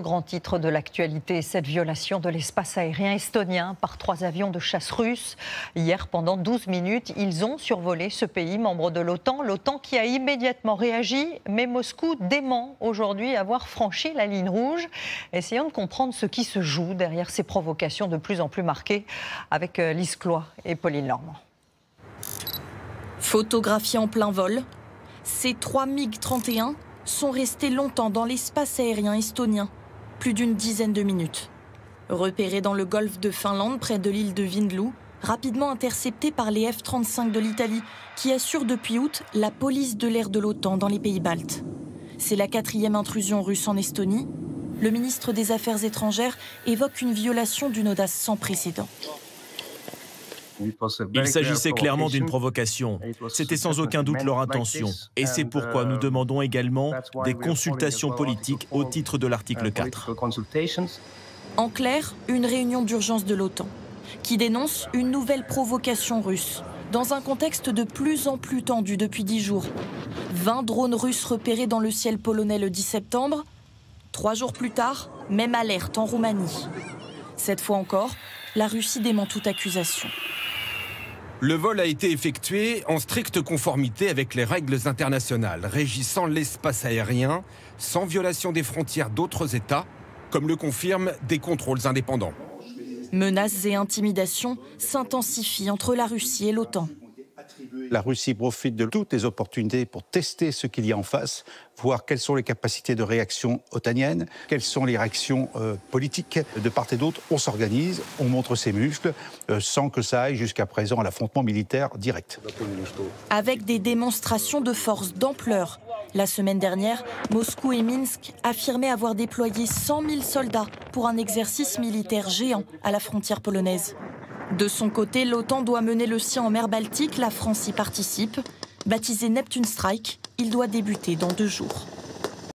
Grand titre de l'actualité, cette violation de l'espace aérien estonien par 3 avions de chasse russes. Hier, pendant 12 minutes, ils ont survolé ce pays membre de l'OTAN. L'OTAN qui a immédiatement réagi, mais Moscou dément aujourd'hui avoir franchi la ligne rouge. Essayons de comprendre ce qui se joue derrière ces provocations de plus en plus marquées avec Lise Cloy et Pauline Lormand. Photographiés en plein vol, ces 3 MiG-31 sont restés longtemps dans l'espace aérien estonien. Plus d'une dizaine de minutes. Repérés dans le golfe de Finlande, près de l'île de Vindloo, rapidement interceptés par les F-35 de l'Italie, qui assurent depuis août la police de l'air de l'OTAN dans les pays baltes. C'est la 4e intrusion russe en Estonie. Le ministre des Affaires étrangères évoque une violation d'une audace sans précédent. Il s'agissait clairement d'une provocation. C'était sans aucun doute leur intention. Et c'est pourquoi nous demandons également des consultations politiques au titre de l'article 4. En clair, une réunion d'urgence de l'OTAN qui dénonce une nouvelle provocation russe dans un contexte de plus en plus tendu depuis 10 jours. 20 drones russes repérés dans le ciel polonais le 10 septembre. 3 jours plus tard, même alerte en Roumanie. Cette fois encore, la Russie dément toute accusation. Le vol a été effectué en stricte conformité avec les règles internationales régissant l'espace aérien, sans violation des frontières d'autres États, comme le confirment des contrôles indépendants. Menaces et intimidations s'intensifient entre la Russie et l'OTAN. La Russie profite de toutes les opportunités pour tester ce qu'il y a en face, voir quelles sont les capacités de réaction otaniennes, quelles sont les réactions politiques. De part et d'autre, on s'organise, on montre ses muscles, sans que ça aille jusqu'à présent à l'affrontement militaire direct. Avec des démonstrations de force d'ampleur. La semaine dernière, Moscou et Minsk affirmaient avoir déployé 100 000 soldats pour un exercice militaire géant à la frontière polonaise. De son côté, l'OTAN doit mener le sien en mer Baltique, la France y participe. Baptisé Neptune Strike, il doit débuter dans 2 jours.